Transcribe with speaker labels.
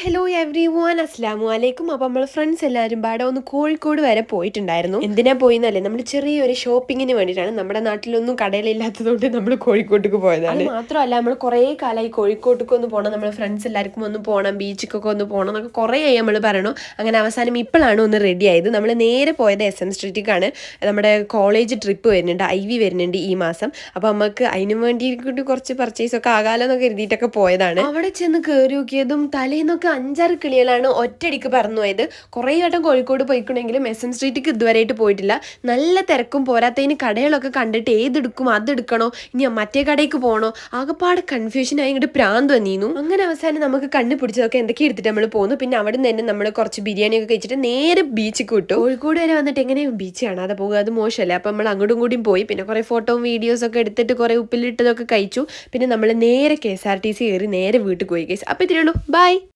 Speaker 1: Hello every one അസ്ലാമു അലൈക്കും. അപ്പോൾ നമ്മൾ ഫ്രണ്ട്സ് എല്ലാവരും പാടെ ഒന്ന് കോഴിക്കോട് വരെ പോയിട്ടുണ്ടായിരുന്നു. എന്തിനാ പോയിന്നല്ലേ, നമ്മൾ ചെറിയൊരു ഷോപ്പിങ്ങിന് വേണ്ടിയിട്ടാണ്. നമ്മുടെ നാട്ടിലൊന്നും കടയിലില്ലാത്തതുകൊണ്ട് നമ്മൾ കോഴിക്കോട്ടേക്ക് പോയതാണ്. അത് മാത്രമല്ല, നമ്മൾ കുറേ കാലമായി കോഴിക്കോട്ടേക്ക് ഒന്ന് പോകണം, നമ്മൾ ഫ്രണ്ട്സ് എല്ലാവർക്കും ഒന്ന് പോകണം, ബീച്ചിക്കൊക്കെ ഒന്ന് പോകണം എന്നൊക്കെ കുറേ ആയി നമ്മൾ പറയണു. അങ്ങനെ അവസാനം ഇപ്പോഴാണ് ഒന്ന് റെഡി ആയത്. നമ്മൾ നേരെ പോയത് SM സ്ട്രീറ്റിലേക്കാണ്. നമ്മുടെ കോളേജ് ട്രിപ്പ് വരുന്നുണ്ട്, IV വരുന്നുണ്ട് ഈ മാസം. അപ്പോൾ നമുക്ക് അതിന് വേണ്ടിയിട്ട് കുറച്ച് പർച്ചേസൊക്കെ ആകാലോ എന്നൊക്കെ എഴുതിയിട്ടൊക്കെ പോയതാണ്. അവിടെ ചെന്ന് കയറി നോക്കിയതും തലേന്നൊക്കെ 5-6 കിളികളാണ് ഒറ്റയടിക്ക് പറന്നു പോയത്. കുറേ വട്ടം കോഴിക്കോട് പോയിക്കണമെങ്കിലും SM സ്ട്രീറ്റിക്ക് ഇതുവരെയായിട്ട് പോയിട്ടില്ല. നല്ല തിരക്കും പോരാത്തതിന് കടകളൊക്കെ കണ്ടിട്ട് ഏതെടുക്കും, അതെടുക്കണോ ഇനി മറ്റേ കടയ്ക്ക് പോകണോ, ആകെപ്പാടെ കൺഫ്യൂഷനായി ഇങ്ങോട്ട് പ്രാന്ത് വന്നിരുന്നു. അങ്ങനെ അവസാനം നമുക്ക് കണ്ണു പിടിച്ചതൊക്കെ എന്തൊക്കെ എടുത്തിട്ട് നമ്മൾ പോന്നു. പിന്നെ അവിടെ നിന്ന് തന്നെ നമ്മൾ കുറച്ച് ബിരിയാണിയൊക്കെ കഴിച്ചിട്ട് നേരെ ബീച്ചിക്ക് വിട്ടു. കോഴിക്കോട് വരെ വന്നിട്ട് എങ്ങനെയും ബീച്ച് കാണാതെ പോകുക, അത് മോശമല്ലേ. അപ്പം നമ്മൾ അങ്ങോട്ടും കൂടിയും പോയി. പിന്നെ കുറേ ഫോട്ടോയും വീഡിയോസൊക്കെ എടുത്തിട്ട് കുറേ ഉപ്പിലിട്ടതൊക്കെ കഴിച്ചു. പിന്നെ നമ്മൾ നേരെ KSRTC കയറി നേരെ വീട്ടിൽ പോയി. അപ്പോൾ ഇതിലുള്ളൂ, ബൈ.